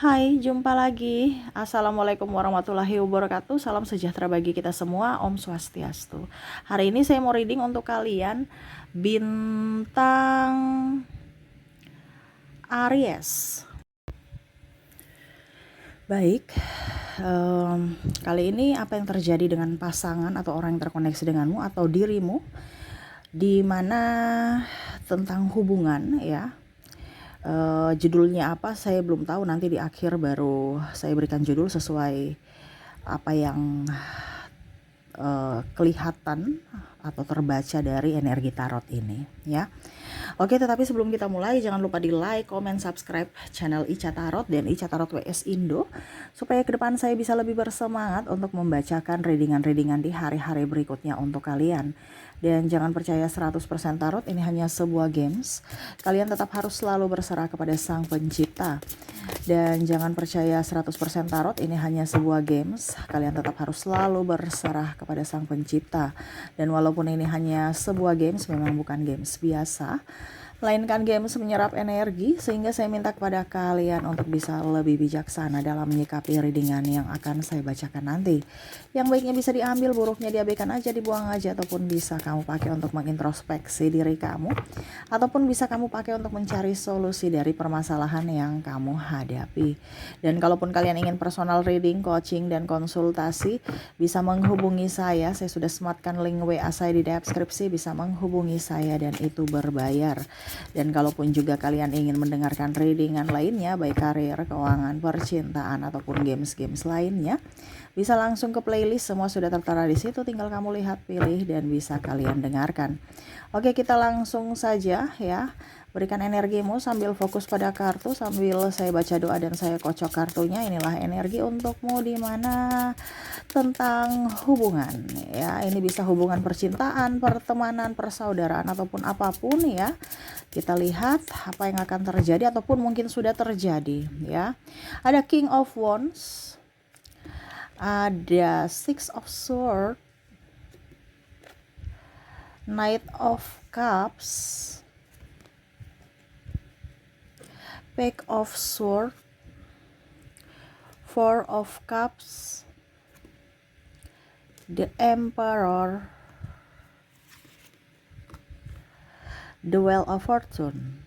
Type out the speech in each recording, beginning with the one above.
Hai, jumpa lagi. Assalamualaikum warahmatullahi wabarakatuh. Salam sejahtera bagi kita semua. Om Swastiastu. Hari ini saya mau reading untuk kalian bintang Aries. Baik, kali ini apa yang terjadi dengan pasangan atau orang yang terkoneksi denganmu atau dirimu, di mana tentang hubungan ya. Judulnya apa saya belum tahu, nanti di akhir baru saya berikan judul sesuai apa yang kelihatan atau terbaca dari energi tarot ini ya. Oke, tetapi sebelum kita mulai jangan lupa di like, comment, subscribe channel Ica Tarot dan Ica Tarot WS Indo supaya ke depan saya bisa lebih bersemangat untuk membacakan readingan-readingan di hari-hari berikutnya untuk kalian. Dan jangan percaya 100% tarot ini hanya sebuah games. Kalian tetap harus selalu berserah kepada Sang Pencipta. Dan jangan percaya 100% tarot ini hanya sebuah games. Kalian tetap harus selalu berserah kepada Sang Pencipta. Dan walaupun ini hanya sebuah games, memang bukan games biasa, melainkan games menyerap energi, sehingga saya minta kepada kalian untuk bisa lebih bijaksana dalam menyikapi readingan yang akan saya bacakan nanti. Yang baiknya bisa diambil, buruknya diabaikan aja, dibuang aja, ataupun bisa kamu pakai untuk mengintrospeksi diri kamu, ataupun bisa kamu pakai untuk mencari solusi dari permasalahan yang kamu hadapi. Dan kalaupun kalian ingin personal reading, coaching, dan konsultasi, bisa menghubungi saya sudah sematkan link WA saya di deskripsi, bisa menghubungi saya dan itu berbayar. Dan kalaupun juga kalian ingin mendengarkan readingan lainnya, baik karir, keuangan, percintaan, ataupun games-games lainnya, bisa langsung ke playlist, semua sudah tertera di situ, tinggal kamu lihat, pilih, dan bisa kalian dengarkan. Oke, kita langsung saja ya. Berikan energimu sambil fokus pada kartu, sambil saya baca doa dan saya kocok kartunya. Inilah energi untukmu, di mana tentang hubungan ya. Ini bisa hubungan percintaan, pertemanan, persaudaraan, ataupun apapun ya. Kita lihat apa yang akan terjadi ataupun mungkin sudah terjadi ya. Ada King of Wands, ada Six of Swords, Knight of Cups, Page of Swords, Four of Cups, the Emperor, the Wheel of Fortune.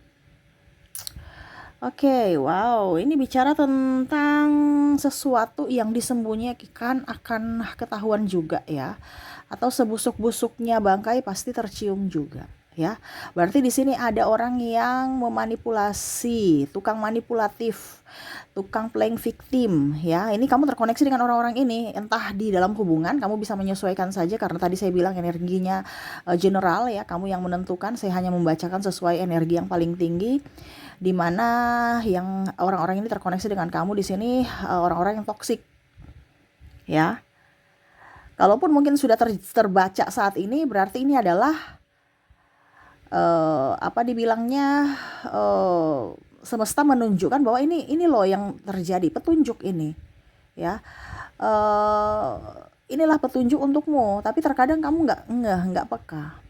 Oke, wow, ini bicara tentang sesuatu yang disembunyikan akan ketahuan juga ya, atau sebusuk-busuknya bangkai pasti tercium juga ya. Berarti di sini ada orang yang memanipulasi, tukang manipulatif, tukang playing victim ya. Ini kamu terkoneksi dengan orang-orang ini, entah di dalam hubungan, kamu bisa menyesuaikan saja karena tadi saya bilang energinya general ya, kamu yang menentukan. Saya hanya membacakan sesuai energi yang paling tinggi, di mana yang orang-orang ini terkoneksi dengan kamu di sini orang-orang yang toksik ya. Kalaupun mungkin sudah terbaca saat ini, berarti ini adalah apa dibilangnya, semesta menunjukkan bahwa ini loh yang terjadi, petunjuk ini ya. Inilah petunjuk untukmu, tapi terkadang kamu nggak peka.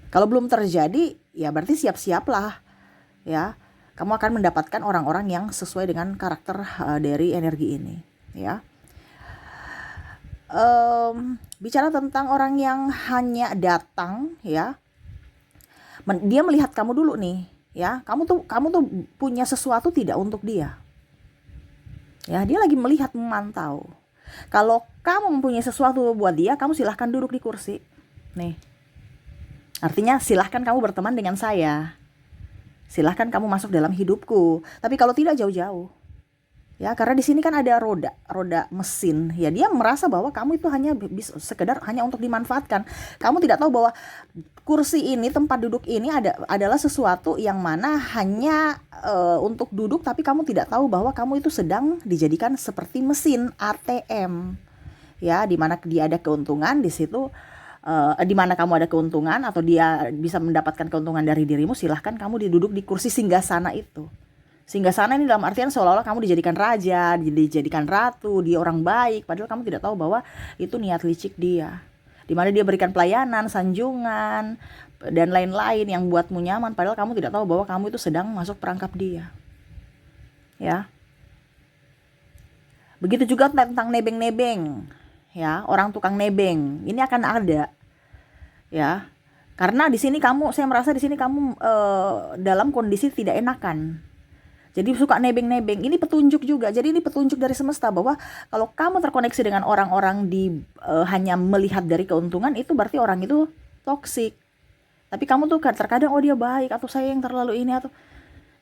Kalau belum terjadi ya berarti siap-siaplah ya, kamu akan mendapatkan orang-orang yang sesuai dengan karakter dari energi ini ya. Bicara tentang orang yang hanya datang ya, dia melihat kamu dulu nih ya, kamu tuh punya sesuatu tidak untuk dia ya, dia lagi melihat, memantau. Kalau kamu mempunyai sesuatu buat dia, kamu silahkan duduk di kursi nih, artinya silahkan kamu berteman dengan saya, silahkan kamu masuk dalam hidupku, tapi kalau tidak jauh-jauh ya, karena di sini kan ada roda mesin ya. Dia merasa bahwa kamu itu hanya sekedar hanya untuk dimanfaatkan. Kamu tidak tahu bahwa kursi ini, tempat duduk ini adalah sesuatu yang mana hanya untuk duduk, tapi kamu tidak tahu bahwa kamu itu sedang dijadikan seperti mesin ATM ya, di mana dia ada keuntungan di situ. Di mana kamu ada keuntungan atau dia bisa mendapatkan keuntungan dari dirimu, silahkan kamu duduk di kursi singgasana itu. Singgasana ini dalam artian seolah-olah kamu dijadikan raja, dijadikan ratu, dia orang baik, padahal kamu tidak tahu bahwa itu niat licik dia, di mana dia berikan pelayanan, sanjungan, dan lain-lain yang buatmu nyaman, padahal kamu tidak tahu bahwa kamu itu sedang masuk perangkap dia ya. Begitu juga tentang nebeng-nebeng, ya, orang tukang nebeng. Ini akan ada, ya. Karena di sini saya merasa di sini kamu dalam kondisi tidak enakan. Jadi suka nebeng-nebeng. Ini petunjuk juga. Jadi ini petunjuk dari semesta bahwa kalau kamu terkoneksi dengan orang-orang hanya melihat dari keuntungan, itu berarti orang itu toksik. Tapi kamu tuh terkadang dia baik, atau saya yang terlalu ini, atau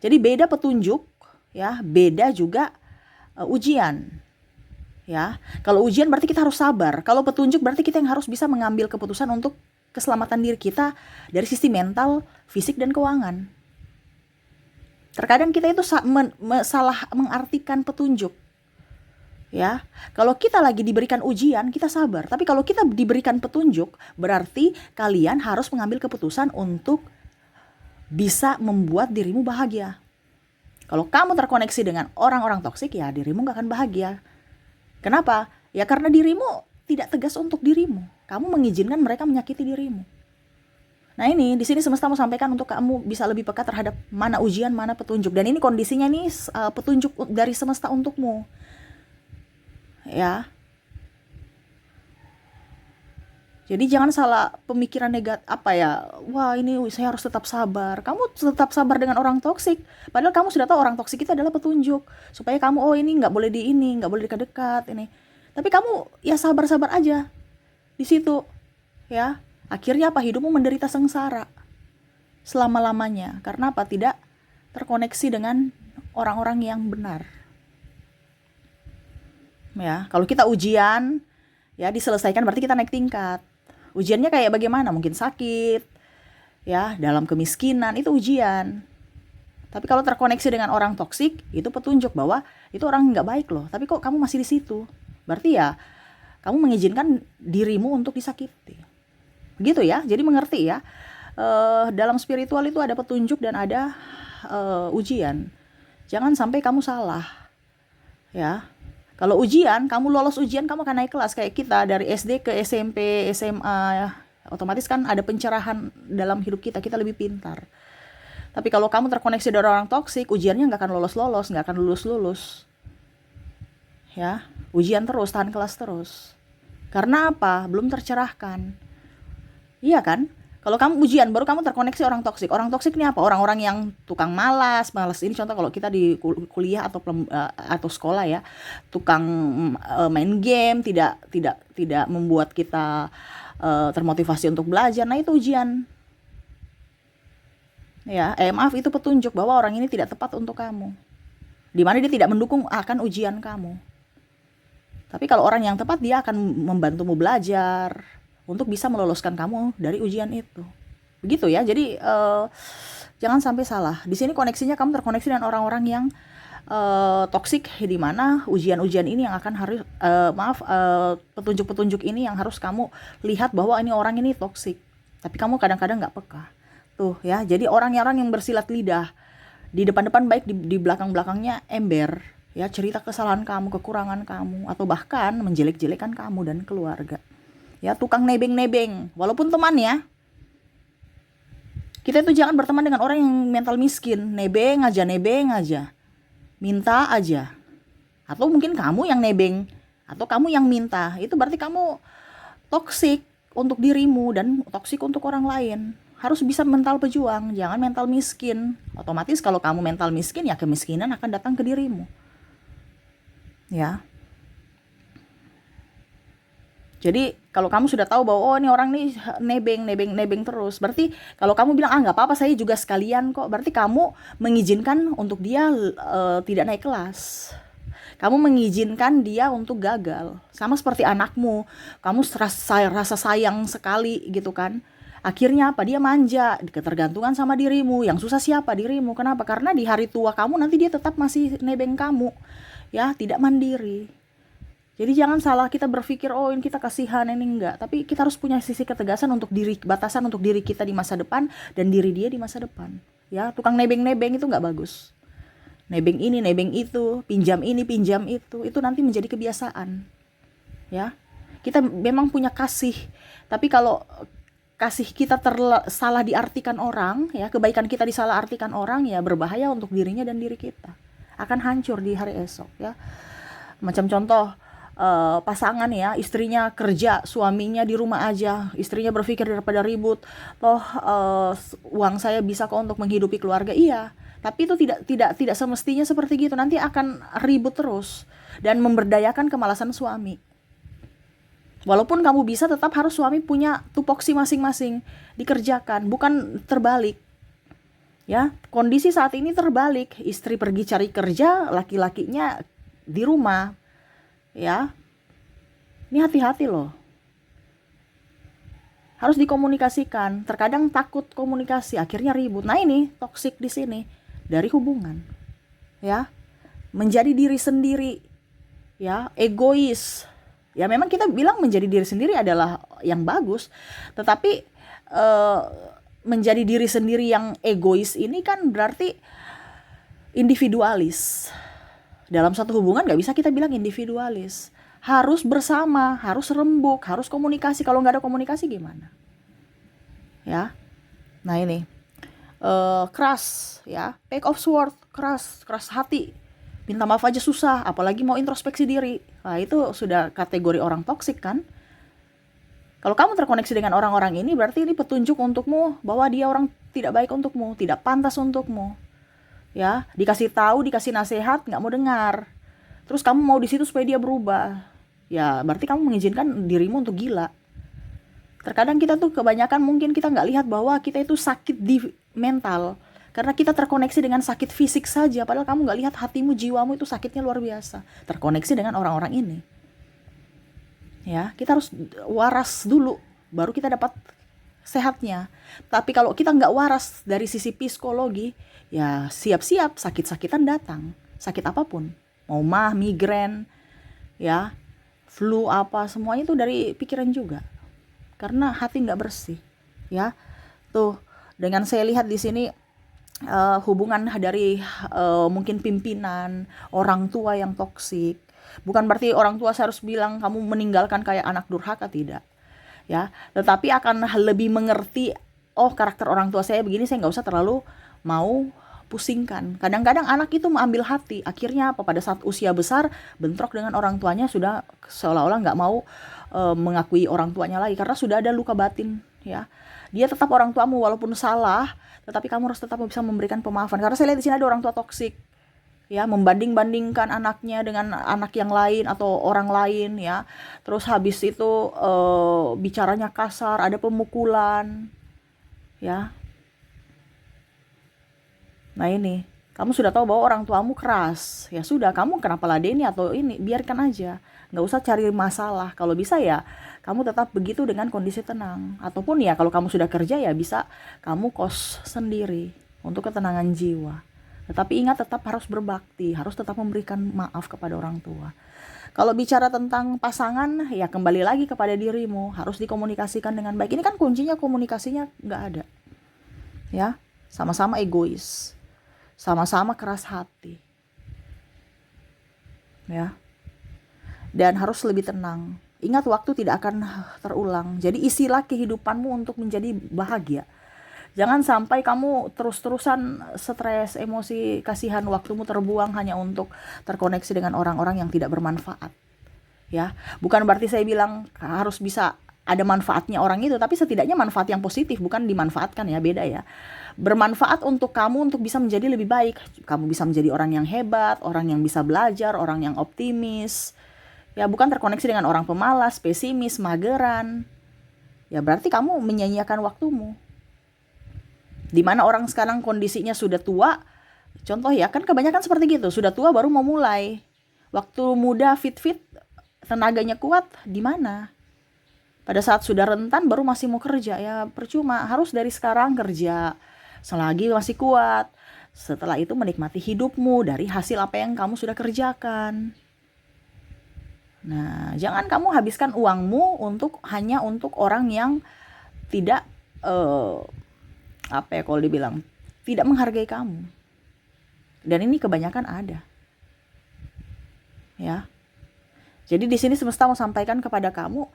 jadi beda petunjuk, ya, beda juga ujian. Ya, kalau ujian berarti kita harus sabar. Kalau petunjuk berarti kita yang harus bisa mengambil keputusan untuk keselamatan diri kita dari sisi mental, fisik, dan keuangan. Terkadang kita itu salah mengartikan petunjuk. Ya, kalau kita lagi diberikan ujian, kita sabar. Tapi kalau kita diberikan petunjuk, berarti kalian harus mengambil keputusan untuk bisa membuat dirimu bahagia. Kalau kamu terkoneksi dengan orang-orang toksik, ya dirimu gak akan bahagia. Kenapa? Ya karena dirimu tidak tegas untuk dirimu. Kamu mengizinkan mereka menyakiti dirimu. Nah ini, di sini semesta mau sampaikan untuk kamu bisa lebih peka terhadap mana ujian, mana petunjuk. Dan ini kondisinya nih petunjuk dari semesta untukmu. Ya. Jadi jangan salah pemikiran negatif, wah ini saya harus tetap sabar. Kamu tetap sabar dengan orang toksik. Padahal kamu sudah tahu orang toksik itu adalah petunjuk. Supaya kamu, ini nggak boleh nggak boleh dekat-dekat ini. Tapi kamu ya sabar-sabar aja di situ. Ya, akhirnya hidupmu menderita sengsara selama-lamanya. Karena tidak terkoneksi dengan orang-orang yang benar. Ya, kalau kita ujian, ya diselesaikan berarti kita naik tingkat. Ujiannya kayak bagaimana? Mungkin sakit, ya, dalam kemiskinan, itu ujian. Tapi kalau terkoneksi dengan orang toksik, itu petunjuk bahwa itu orang nggak baik loh. Tapi kok kamu masih di situ? Berarti ya kamu mengizinkan dirimu untuk disakiti. Begitu ya. Jadi mengerti ya. Dalam spiritual itu ada petunjuk dan ada ujian. Jangan sampai kamu salah. Ya. Kalau ujian, kamu lolos ujian, kamu akan naik kelas kayak kita dari SD ke SMP, SMA, ya. Otomatis kan ada pencerahan dalam hidup kita lebih pintar. Tapi kalau kamu terkoneksi dengan orang toksik, ujiannya nggak akan lolos-lolos, nggak akan lulus-lulus. Ya, ujian terus, tahan kelas terus. Karena apa? Belum tercerahkan. Iya kan? Kalau kamu ujian, baru kamu terkoneksi orang toksik. Orang toksik ini apa? Orang-orang yang tukang malas ini contoh kalau kita di kuliah atau sekolah ya, tukang main game, tidak membuat kita termotivasi untuk belajar. Nah itu ujian. Ya, maaf, itu petunjuk bahwa orang ini tidak tepat untuk kamu. Di mana dia tidak mendukung akan ujian kamu. Tapi kalau orang yang tepat, dia akan membantumu belajar untuk bisa meloloskan kamu dari ujian itu. Begitu ya. Jadi jangan sampai salah. Di sini koneksinya kamu terkoneksi dengan orang-orang yang toksik, di mana ujian-ujian ini yang akan harus petunjuk-petunjuk ini yang harus kamu lihat bahwa ini orang ini toksik. Tapi kamu kadang-kadang nggak peka. Tuh ya. Jadi orang-orang yang bersilat lidah, di depan-depan baik, di belakang-belakangnya ember. Ya, cerita kesalahan kamu, kekurangan kamu, atau bahkan menjelek-jelekan kamu dan keluarga. Ya, tukang nebeng-nebeng, walaupun teman ya. Kita itu jangan berteman dengan orang yang mental miskin, nebeng aja, minta aja. Atau mungkin kamu yang nebeng, atau kamu yang minta. Itu berarti kamu toksik untuk dirimu dan toksik untuk orang lain. Harus bisa mental pejuang, jangan mental miskin. Otomatis kalau kamu mental miskin, ya kemiskinan akan datang ke dirimu. Ya. Jadi kalau kamu sudah tahu bahwa ini orang nih nebeng terus, berarti kalau kamu bilang nggak apa-apa, saya juga sekalian kok, berarti kamu mengizinkan untuk dia tidak naik kelas. Kamu mengizinkan dia untuk gagal. Sama seperti anakmu, kamu rasa sayang sekali gitu kan. Akhirnya apa? Dia manja, ketergantungan sama dirimu. Yang susah siapa? Dirimu. Kenapa? Karena di hari tua kamu nanti dia tetap masih nebeng kamu. Ya, tidak mandiri. Jadi jangan salah kita berpikir, ini kita kasihan, ini enggak. Tapi kita harus punya sisi ketegasan untuk batasan untuk diri kita di masa depan dan diri dia di masa depan. Ya, tukang nebeng-nebeng itu enggak bagus. Nebeng ini, nebeng itu, pinjam ini, pinjam itu nanti menjadi kebiasaan. Ya. Kita memang punya kasih, tapi kalau kasih kita salah diartikan orang, ya, kebaikan kita disalah artikan orang, ya berbahaya untuk dirinya dan diri kita. Akan hancur di hari esok, ya. Macam contoh, pasangan ya, istrinya kerja, suaminya di rumah aja, istrinya berpikir daripada ribut, toh uang saya bisa kok untuk menghidupi keluarga. Iya, tapi itu tidak semestinya seperti gitu. Nanti akan ribut terus dan memberdayakan kemalasan suami. Walaupun kamu bisa, tetap harus suami punya tupoksi masing-masing dikerjakan, bukan terbalik. Ya, kondisi saat ini terbalik, istri pergi cari kerja, laki-lakinya di rumah. Ya, ini hati-hati loh. Harus dikomunikasikan. Terkadang takut komunikasi, akhirnya ribut. Nah, ini toksik di sini dari hubungan. Ya, menjadi diri sendiri. Ya, egois. Ya, memang kita bilang menjadi diri sendiri adalah yang bagus, tetapi menjadi diri sendiri yang egois ini kan berarti individualis. Dalam satu hubungan gak bisa kita bilang individualis. Harus bersama, harus rembuk, harus komunikasi. Kalau gak ada komunikasi gimana? Ya, nah ini keras ya, take of sword, keras hati. Minta maaf aja susah, apalagi mau introspeksi diri. Nah, itu sudah kategori orang toksik kan? Kalau kamu terkoneksi dengan orang-orang ini, berarti ini petunjuk untukmu bahwa dia orang tidak baik untukmu, tidak pantas untukmu. Ya, dikasih tahu, dikasih nasihat, nggak mau dengar. Terus kamu mau di situ supaya dia berubah. Ya, berarti kamu mengizinkan dirimu untuk gila. Terkadang kita tuh kebanyakan mungkin kita nggak lihat bahwa kita itu sakit di mental. Karena kita terkoneksi dengan sakit fisik saja, padahal kamu gak lihat hatimu, jiwamu itu sakitnya luar biasa. Terkoneksi dengan orang-orang ini. Ya, kita harus waras dulu, baru kita dapat sehatnya. Tapi kalau kita gak waras dari sisi psikologi, ya siap-siap sakit-sakitan datang. Sakit apapun, mau mah, migrain, ya, flu apa, semuanya itu dari pikiran juga. Karena hati gak bersih. Ya, tuh dengan saya lihat di sini, hubungan dari mungkin pimpinan, orang tua yang toksik. Bukan berarti orang tua saya harus bilang kamu meninggalkan kayak anak durhaka, tidak. Ya, tetapi akan lebih mengerti, oh karakter orang tua saya begini, saya nggak usah terlalu mau pusingkan. Kadang-kadang anak itu mengambil hati, akhirnya apa, pada saat usia besar bentrok dengan orang tuanya, sudah seolah-olah nggak mau mengakui orang tuanya lagi karena sudah ada luka batin. Ya, dia tetap orang tuamu walaupun salah, tetapi kamu harus tetap bisa memberikan pemaafan. Karena saya lihat di sini ada orang tua toksik, ya, membanding-bandingkan anaknya dengan anak yang lain atau orang lain, ya. Terus habis itu bicaranya kasar, ada pemukulan, ya. Nah ini, kamu sudah tahu bahwa orang tuamu keras, ya sudah, kamu kenapa ladeni atau ini, biarkan aja, nggak usah cari masalah. Kalau bisa ya kamu tetap begitu dengan kondisi tenang. Ataupun ya kalau kamu sudah kerja ya bisa kamu kos sendiri untuk ketenangan jiwa. Tetapi ingat, tetap harus berbakti, harus tetap memberikan maaf kepada orang tua. Kalau bicara tentang pasangan, ya kembali lagi kepada dirimu, harus dikomunikasikan dengan baik. Ini kan kuncinya, komunikasinya nggak ada. Ya, sama-sama egois, sama-sama keras hati. Ya. Dan harus lebih tenang. Ingat, waktu tidak akan terulang. Jadi isilah kehidupanmu untuk menjadi bahagia. Jangan sampai kamu terus-terusan stres, emosi, kasihan, waktumu terbuang hanya untuk terkoneksi dengan orang-orang yang tidak bermanfaat. Ya, bukan berarti saya bilang harus bisa ada manfaatnya orang itu, tapi setidaknya manfaat yang positif, bukan dimanfaatkan, ya, beda ya. Bermanfaat untuk kamu untuk bisa menjadi lebih baik. Kamu bisa menjadi orang yang hebat, orang yang bisa belajar, orang yang optimis. Ya, bukan terkoneksi dengan orang pemalas, pesimis, mageran. Ya, berarti kamu menyia-nyiakan waktumu. Dimana orang sekarang kondisinya sudah tua, contoh ya, kan kebanyakan seperti gitu, sudah tua baru mau mulai. Waktu muda fit-fit, tenaganya kuat, di mana? Pada saat sudah rentan baru masih mau kerja, ya percuma. Harus dari sekarang kerja, selagi masih kuat. Setelah itu menikmati hidupmu dari hasil apa yang kamu sudah kerjakan. Nah, jangan kamu habiskan uangmu hanya untuk orang yang tidak apa ya, kalau dibilang tidak menghargai kamu. Dan ini kebanyakan ada. Ya. Jadi di sini semesta mau sampaikan kepada kamu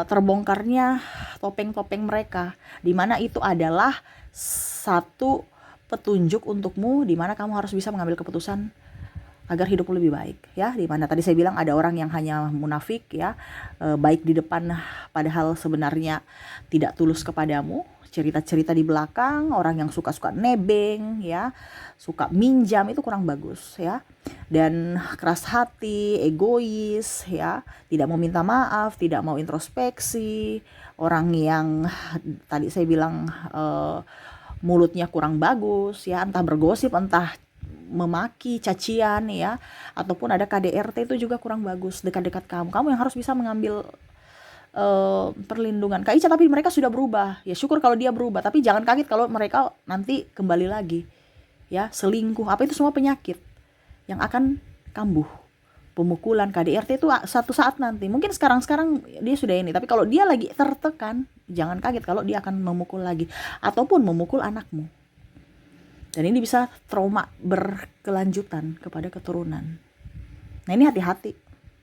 terbongkarnya topeng-topeng mereka, di mana itu adalah satu petunjuk untukmu, di mana kamu harus bisa mengambil keputusan agar hidupmu lebih baik ya. Di mana tadi saya bilang ada orang yang hanya munafik ya, baik di depan padahal sebenarnya tidak tulus kepadamu. Cerita-cerita di belakang, orang yang suka-suka nebeng ya, suka minjam, itu kurang bagus ya. Dan keras hati, egois ya, tidak mau minta maaf, tidak mau introspeksi, orang yang tadi saya bilang mulutnya kurang bagus ya, entah bergosip, entah memaki, cacian ya, ataupun ada KDRT, itu juga kurang bagus dekat-dekat kamu. Kamu yang harus bisa mengambil perlindungan. Kak Ica, tapi mereka sudah berubah. Ya syukur kalau dia berubah, tapi jangan kaget kalau mereka nanti kembali lagi. Ya, selingkuh, apa itu semua penyakit yang akan kambuh. Pemukulan, KDRT itu satu saat nanti. Mungkin sekarang dia sudah ini, tapi kalau dia lagi tertekan, jangan kaget kalau dia akan memukul lagi ataupun memukul anakmu. Dan ini bisa trauma berkelanjutan kepada keturunan. Nah, ini hati-hati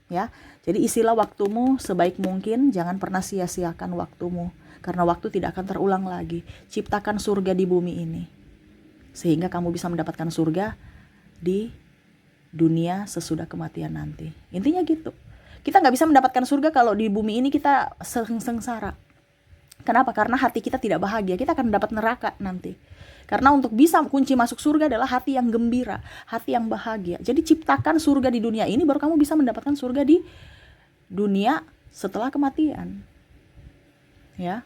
ya. Jadi isilah waktumu sebaik mungkin, jangan pernah sia-siakan waktumu, karena waktu tidak akan terulang lagi. Ciptakan surga di bumi ini, sehingga kamu bisa mendapatkan surga di dunia sesudah kematian nanti. Intinya gitu. Kita nggak bisa mendapatkan surga kalau di bumi ini kita sengsara. Kenapa? Karena hati kita tidak bahagia, kita akan mendapat neraka nanti. Karena untuk bisa kunci masuk surga adalah hati yang gembira, hati yang bahagia. Jadi ciptakan surga di dunia ini, baru kamu bisa mendapatkan surga di dunia setelah kematian. Ya.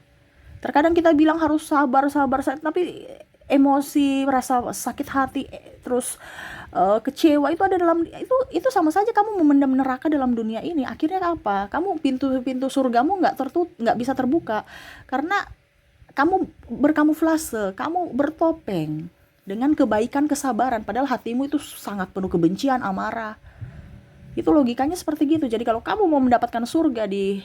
Terkadang kita bilang harus sabar, tapi emosi, rasa sakit hati, terus kecewa itu ada dalam itu sama saja kamu memendam neraka dalam dunia ini. Akhirnya apa? Kamu pintu surgamu nggak bisa terbuka karena kamu berkamuflase, kamu bertopeng dengan kebaikan, kesabaran, padahal hatimu itu sangat penuh kebencian, amarah. Itu logikanya seperti gitu. Jadi kalau kamu mau mendapatkan surga di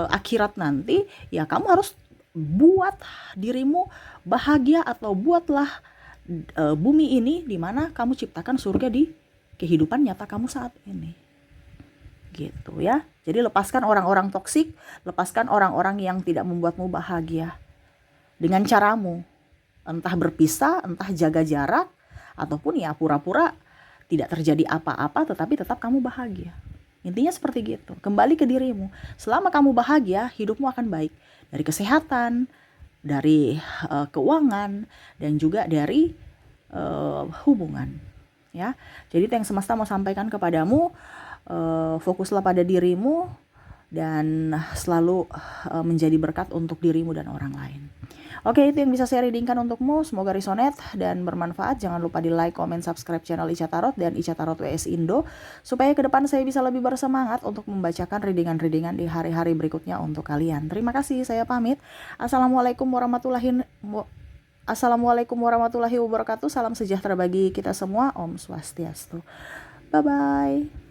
akhirat nanti, ya kamu harus buat dirimu bahagia, atau buatlah bumi ini di mana kamu ciptakan surga di kehidupan nyata kamu saat ini. Gitu ya. Jadi lepaskan orang-orang toksik, lepaskan orang-orang yang tidak membuatmu bahagia. Dengan caramu, entah berpisah, entah jaga jarak, ataupun ya pura-pura tidak terjadi apa-apa tetapi tetap kamu bahagia. Intinya seperti gitu. Kembali ke dirimu. Selama kamu bahagia, hidupmu akan baik. Dari kesehatan, dari keuangan, dan juga dari hubungan. Ya, jadi itu yang semesta mau sampaikan kepadamu. Fokuslah pada dirimu dan selalu menjadi berkat untuk dirimu dan orang lain. Oke, itu yang bisa saya readingkan untukmu. Semoga resonate dan bermanfaat. Jangan lupa di like, comment, subscribe channel Ica Tarot dan Ica Tarot WS Indo, supaya ke depan saya bisa lebih bersemangat untuk membacakan readingan-readingan di hari-hari berikutnya untuk kalian. Terima kasih, saya pamit. Assalamualaikum warahmatullahi wabarakatuh. Salam sejahtera bagi kita semua. Om Swastiastu. Bye-bye.